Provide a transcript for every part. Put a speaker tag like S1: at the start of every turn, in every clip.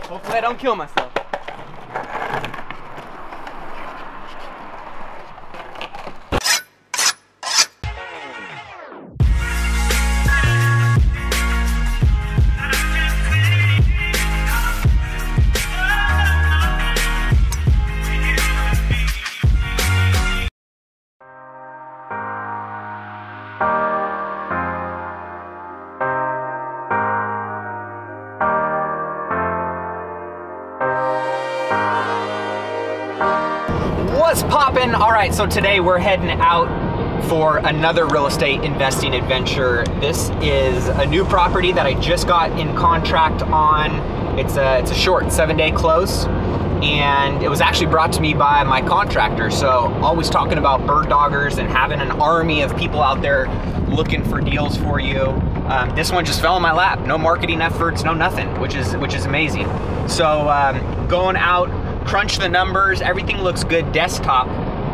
S1: Hopefully I don't kill myself.
S2: What's poppin'? All right, so today we're heading out for another real estate investing adventure. This is a new property that I just got in contract on. It's a short 7-day close, and it was actually brought to me by my contractor. So always talking about bird doggers and having an army of people out there looking for deals for you. This one just fell in my lap. No marketing efforts, no nothing, which is amazing. So going out, crunch the numbers, everything looks good desktop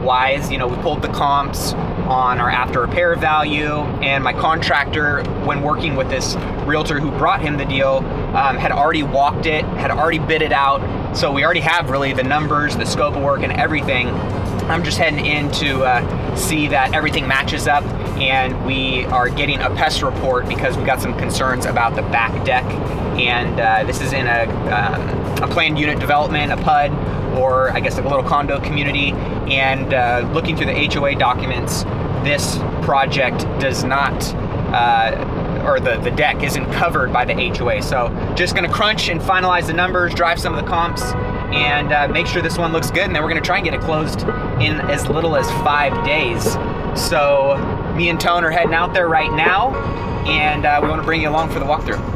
S2: wise. You know, we pulled the comps on our after repair value, and my contractor, when working with this realtor who brought him the deal, had already walked it, had already bid it out. So we already have really the numbers, the scope of work and everything. I'm just heading in to see that everything matches up, and we are getting a pest report because we got some concerns about the back deck. And this is in a planned unit development, a PUD, or I guess a little condo community. And looking through the HOA documents, this project does not, or the deck isn't covered by the HOA. So just gonna crunch and finalize the numbers, drive some of the comps, and make sure this one looks good. And then we're gonna try and get it closed in as little as 5 days. So me and Tone are heading out there right now, and we wanna bring you along for the walkthrough.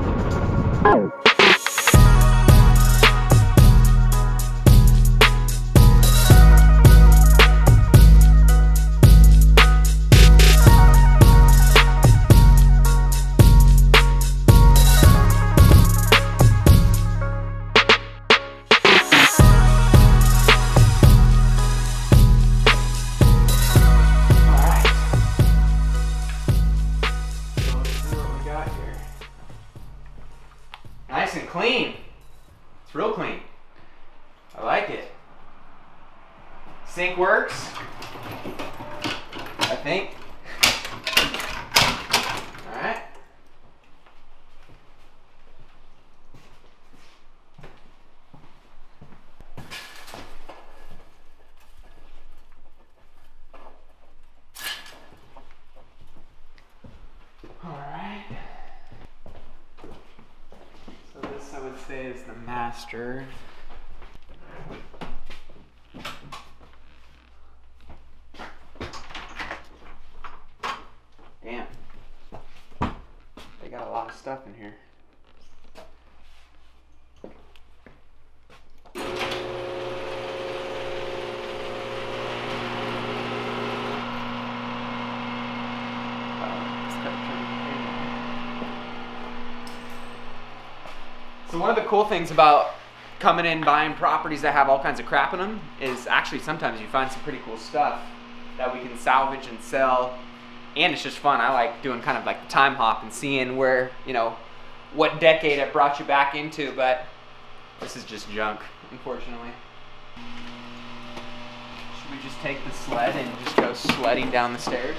S2: Nice and clean. It's real clean. I like it. Sink works, I think. All right. All right. This I would say is the master. Damn. They got a lot of stuff in here. So one of the cool things about coming in buying properties that have all kinds of crap in them is actually sometimes you find some pretty cool stuff that we can salvage and sell, and it's just fun. I like doing kind of like the time hop and seeing where, you know, what decade it brought you back into, but this is just junk, unfortunately. Should we just take the sled and just go sledding down the stairs?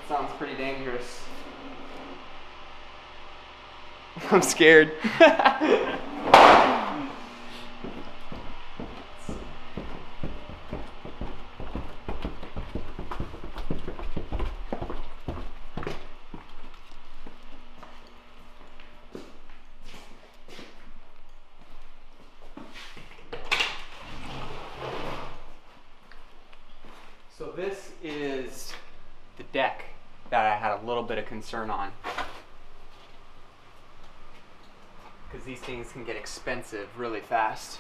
S2: Sounds pretty dangerous. I'm scared. So this is the deck that I had a little bit of concern on, because these things can get expensive really fast.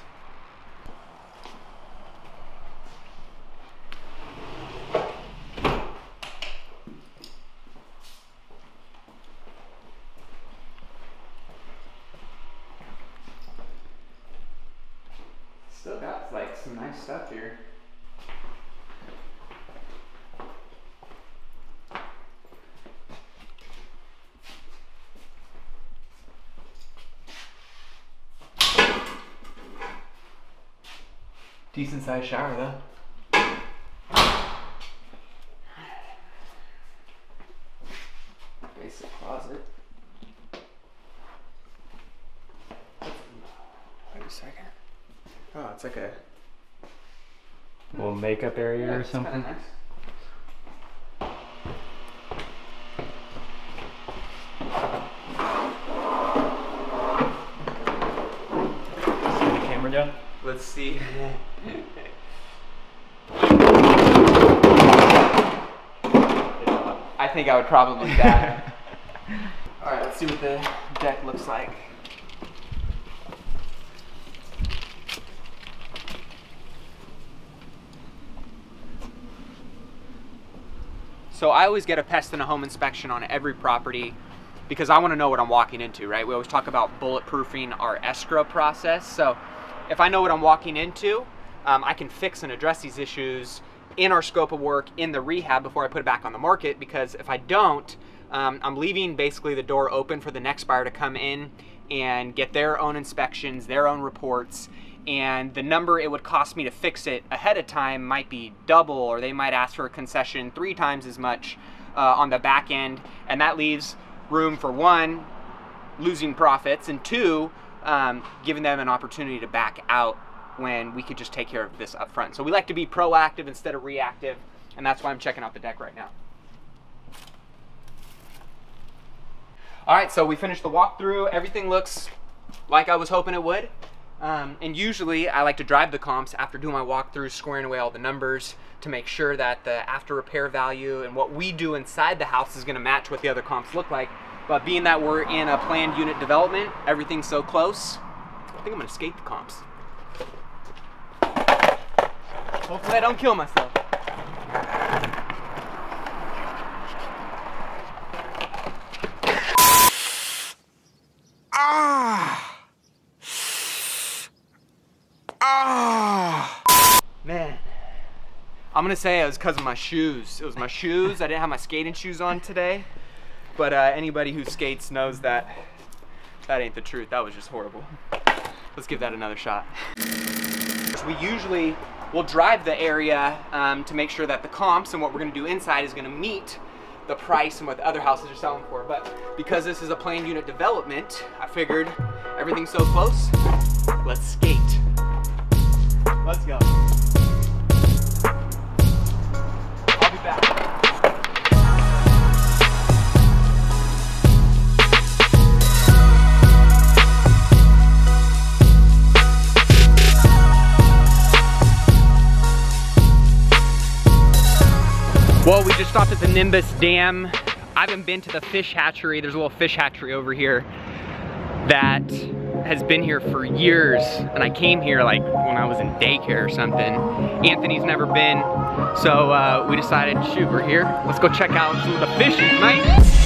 S2: Still got like some nice stuff here. Decent sized shower though. Basic closet. Wait a second. Oh, it's like a
S1: little makeup area or something.
S2: Nice.
S1: See the camera down?
S2: Let's see. I think I would probably die. All right, let's see what the deck looks like. So I always get a pest and a home inspection on every property because I want to know what I'm walking into, right? We always talk about bulletproofing our escrow process. So if I know what I'm walking into, I can fix and address these issues in our scope of work in the rehab before I put it back on the market, because if I don't, I'm leaving basically the door open for the next buyer to come in and get their own inspections, their own reports, and the number it would cost me to fix it ahead of time might be double, or they might ask for a concession 3 times as much on the back end, and that leaves room for 1, losing profits, and 2, giving them an opportunity to back out when we could just take care of this up front. So we like to be proactive instead of reactive, and that's why I'm checking out the deck right now. All right, so we finished the walkthrough. Everything looks like I was hoping it would. And usually I like to drive the comps after doing my walkthrough, squaring away all the numbers to make sure that the after repair value and what we do inside the house is gonna match what the other comps look like. But being that we're in a planned unit development, everything's so close, I think I'm gonna skate the comps. Hopefully I don't kill myself. Man, I'm gonna say it was because of my shoes. It was my shoes. I didn't have my skating shoes on today. But anybody who skates knows that that ain't the truth. That was just horrible. Let's give that another shot. We usually will drive the area to make sure that the comps and what we're gonna do inside is gonna meet the price and what the other houses are selling for. But because this is a planned unit development, I figured everything's so close, let's skate. Let's go. I'll be back. Well, we just stopped at the Nimbus Dam. I haven't been to the fish hatchery. There's a little fish hatchery over here that has been here for years. And I came here like when I was in daycare or something. Anthony's never been. So we decided, shoot, we're here. Let's go check out some of the fishes, mate.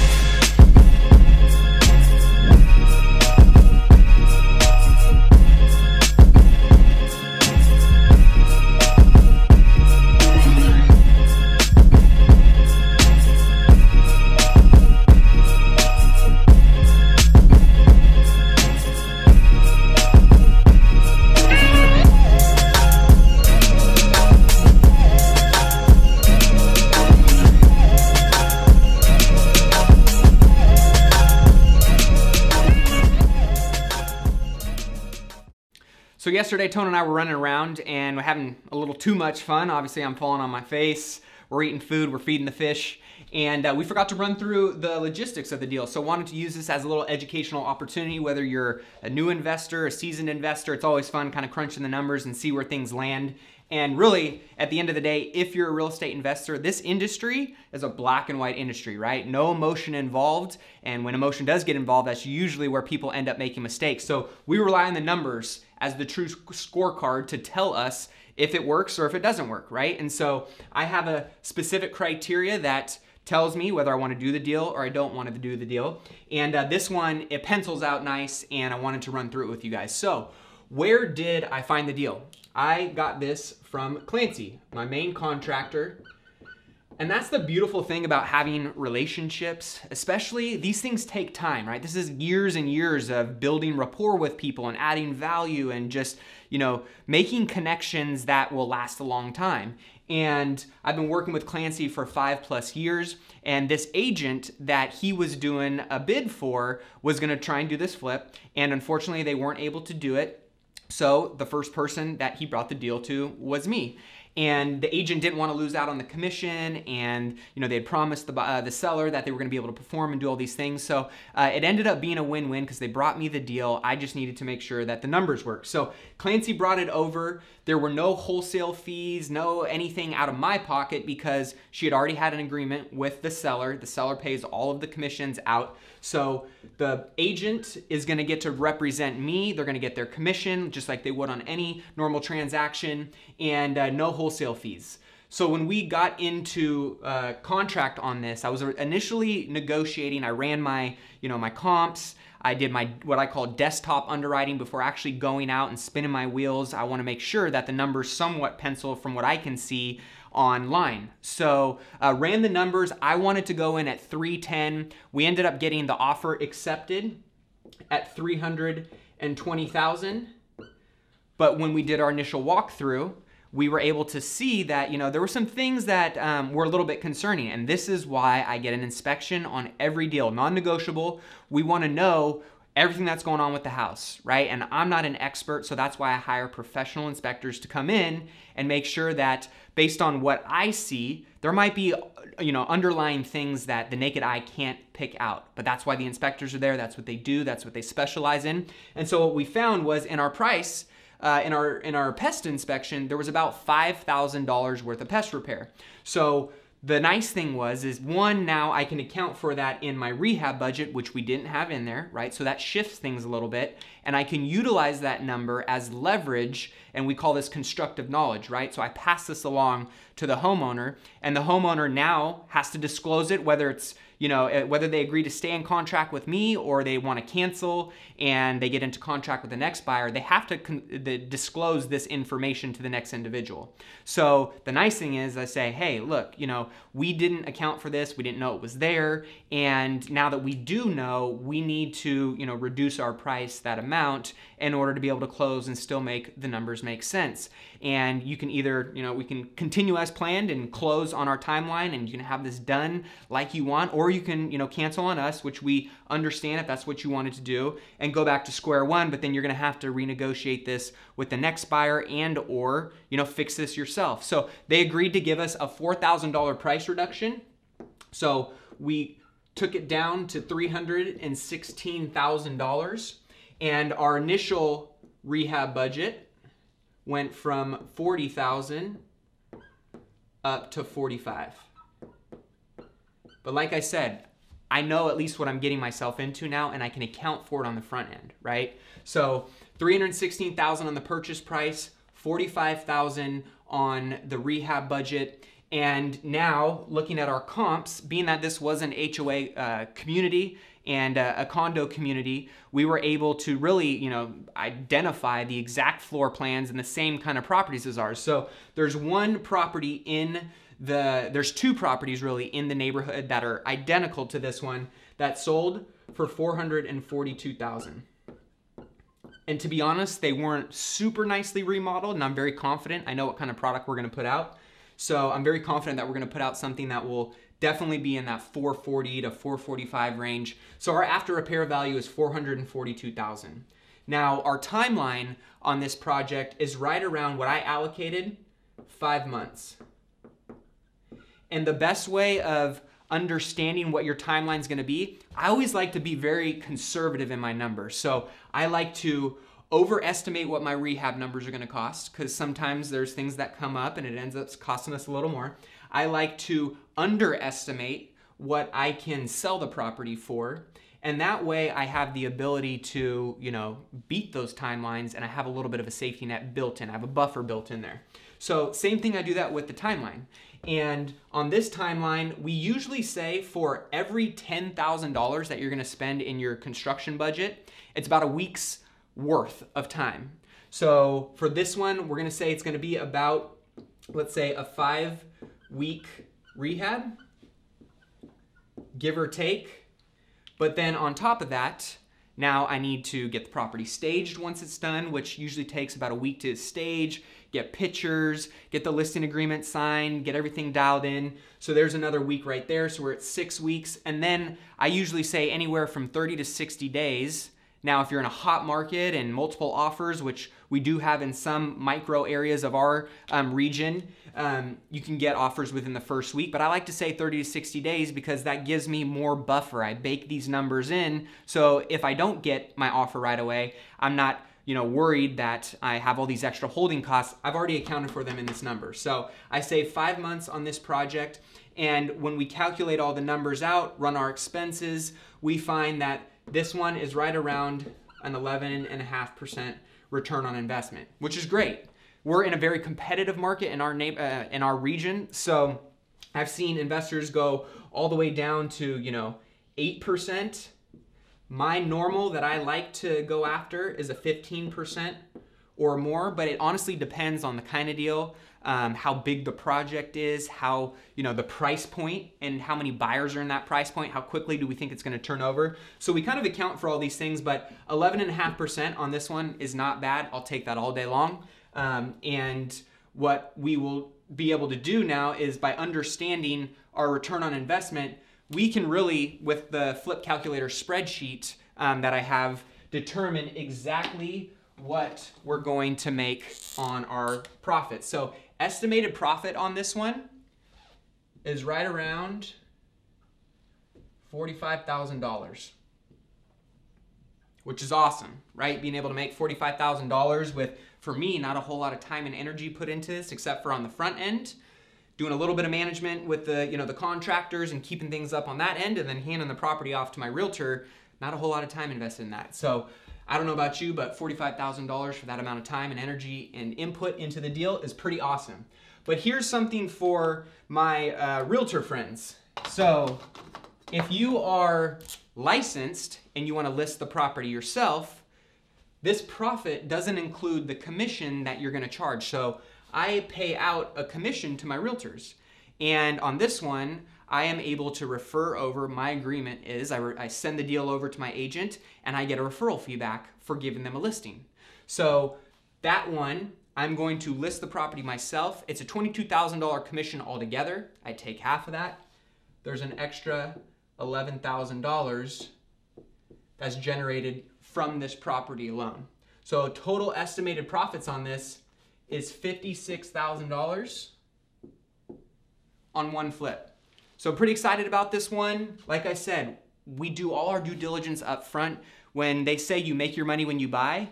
S2: So yesterday, Tone and I were running around and we're having a little too much fun. Obviously, I'm falling on my face. We're eating food, we're feeding the fish, and we forgot to run through the logistics of the deal. So wanted to use this as a little educational opportunity, whether you're a new investor, a seasoned investor. It's always fun kind of crunching the numbers and see where things land. And really, at the end of the day, if you're a real estate investor, this industry is a black and white industry, right? No emotion involved. And when emotion does get involved, that's usually where people end up making mistakes. So we rely on the numbers as the true scorecard to tell us if it works or if it doesn't work, right? And so I have a specific criteria that tells me whether I want to do the deal or I don't want to do the deal. And this one, it pencils out nice, and I wanted to run through it with you guys. So where did I find the deal? I got this from Clancy, my main contractor. And that's the beautiful thing about having relationships, especially these things take time, right? This is years and years of building rapport with people and adding value and just, you know, making connections that will last a long time. And I've been working with Clancy for 5+ years, and this agent that he was doing a bid for was gonna try and do this flip, and unfortunately they weren't able to do it. So the first person that he brought the deal to was me. And the agent didn't want to lose out on the commission, and you know they had promised the seller that they were going to be able to perform and do all these things. So it ended up being a win-win because they brought me the deal. I just needed to make sure that the numbers worked. So Clancy brought it over. There were no wholesale fees, no anything out of my pocket because she had already had an agreement with the seller. The seller pays all of the commissions out. So the agent is going to get to represent me. They're going to get their commission just like they would on any normal transaction, and no wholesale fees. So when we got into contract on this, I was initially negotiating. I ran my, my comps. I did my what I call desktop underwriting before actually going out and spinning my wheels. I want to make sure that the numbers somewhat pencil from what I can see online. So ran the numbers. I wanted to go in at 310. We ended up getting the offer accepted at 320,000. But when we did our initial walkthrough, we were able to see that, there were some things that were a little bit concerning. And this is why I get an inspection on every deal, non-negotiable. We want to know everything that's going on with the house, right? And I'm not an expert, so that's why I hire professional inspectors to come in and make sure that based on what I see, there might be, underlying things that the naked eye can't pick out. But that's why the inspectors are there. That's what they do. That's what they specialize in. And so what we found was in our price, in our pest inspection, there was about $5,000 worth of pest repair. So the nice thing is one, now I can account for that in my rehab budget, which we didn't have in there, right? So that shifts things a little bit, and I can utilize that number as leverage, and we call this constructive knowledge, right? So I pass this along to the homeowner, and the homeowner now has to disclose it, whether it's whether they agree to stay in contract with me or they want to cancel and they get into contract with the next buyer, they have to disclose this information to the next individual. So the nice thing is I say, hey, look, we didn't account for this. We didn't know it was there. And now that we do know, we need to, reduce our price that amount in order to be able to close and still make the numbers make sense. And you can either, we can continue as planned and close on our timeline and you can have this done like you want, or you can, cancel on us, which we understand if that's what you wanted to do, and go back to square one, but then you're gonna have to renegotiate this with the next buyer and or, fix this yourself. So they agreed to give us a $4,000 price reduction. So we took it down to $316,000, and our initial rehab budget went from $40,000 up to $45,000. But like I said, I know at least what I'm getting myself into now, and I can account for it on the front end, right? So $316,000 on the purchase price, $45,000 on the rehab budget. And now looking at our comps, being that this was an HOA community and a condo community, we were able to really, identify the exact floor plans and the same kind of properties as ours. So there's one property there's two properties really in the neighborhood that are identical to this one that sold for $442,000. And to be honest, they weren't super nicely remodeled, and I'm very confident. I know what kind of product we're gonna put out. So I'm very confident that we're gonna put out something that will definitely be in that 440 to 445 range. So our after repair value is $442,000. Now our timeline on this project is right around what I allocated, 5 months. And the best way of understanding what your timeline is going to be, I always like to be very conservative in my numbers. So I like to overestimate what my rehab numbers are going to cost, because sometimes there's things that come up and it ends up costing us a little more. I like to underestimate what I can sell the property for. And that way I have the ability to, beat those timelines, and I have a little bit of a safety net built in. I have a buffer built in there. So same thing, I do that with the timeline. And on this timeline, we usually say for every $10,000 that you're gonna spend in your construction budget, it's about a week's worth of time. So for this one, we're gonna say it's gonna be about, let's say, a 5-week rehab, give or take. But then on top of that, now I need to get the property staged once it's done, which usually takes about a week to stage, get pictures, get the listing agreement signed, get everything dialed in. So there's another week right there. So we're at 6 weeks. And then I usually say anywhere from 30 to 60 days. Now, if you're in a hot market and multiple offers, which we do have in some micro areas of our region, you can get offers within the first week. But I like to say 30 to 60 days because that gives me more buffer. I bake these numbers in. So if I don't get my offer right away, I'm not worried that I have all these extra holding costs. I've already accounted for them in this number. So I save 5 months on this project. And when we calculate all the numbers out, run our expenses, we find that this one is right around an 11.5% return on investment, which is great. We're in a very competitive market in our region. So I've seen investors go all the way down to 8%. My normal that I like to go after is a 15% or more, but it honestly depends on the kind of deal, how big the project is, how, the price point and how many buyers are in that price point, how quickly do we think it's gonna turn over. So we kind of account for all these things, but 11.5% on this one is not bad. I'll take that all day long. And what we will be able to do now is by understanding our return on investment, we can really, with the flip calculator spreadsheet that I have, determine exactly what we're going to make on our profit. So estimated profit on this one is right around $45,000, which is awesome, right? Being able to make $45,000 with, for me, not a whole lot of time and energy put into this, except for on the front end, doing a little bit of management with the, the contractors and keeping things up on that end, and then handing the property off to my realtor. Not a whole lot of time invested in that. So I don't know about you, but $45,000 for that amount of time and energy and input into the deal is pretty awesome. But here's something for my realtor friends. So if you are licensed and you want to list the property yourself, this profit doesn't include the commission that you're going to charge. So I pay out a commission to my realtors. And on this one, I am able to refer over. My agreement is I send the deal over to my agent and I get a referral fee back for giving them a listing. So that one, I'm going to list the property myself. It's a $22,000 commission altogether. I take half of that. There's an extra $11,000 that's generated from this property alone. So total estimated profits on this is $56,000 on one flip. So pretty excited about this one. Like I said, we do all our due diligence up front. When they say you make your money when you buy,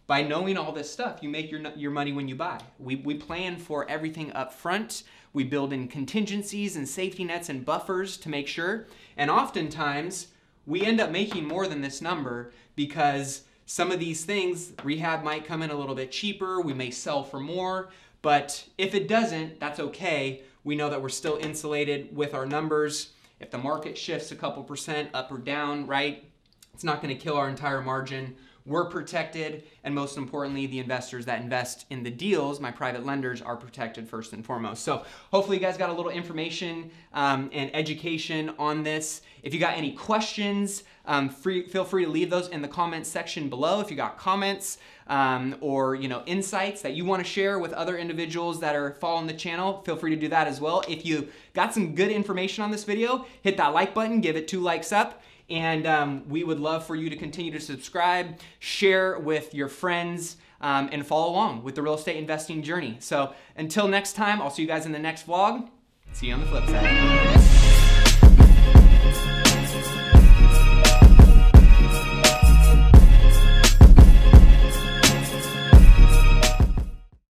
S2: by knowing all this stuff, you make your money when you buy. We plan for everything up front. We build in contingencies and safety nets and buffers to make sure. And oftentimes, we end up making more than this number because some of these things, rehab might come in a little bit cheaper. We may sell for more. But if it doesn't, that's okay. We know that we're still insulated with our numbers. If the market shifts a couple percent up or down, right, it's not going to kill our entire margin. We're protected, and most importantly, the investors that invest in the deals, my private lenders, are protected first and foremost. So hopefully you guys got a little information and education on this. If you got any questions, feel free to leave those in the comments section below. If you got comments or insights that you want to share with other individuals that are following the channel, feel free to do that as well. If you got some good information on this video, hit that like button, give it 2 likes up. And we would love for you to continue to subscribe, share with your friends, and follow along with the real estate investing journey. So until next time, I'll see you guys in the next vlog. See you on the flip side.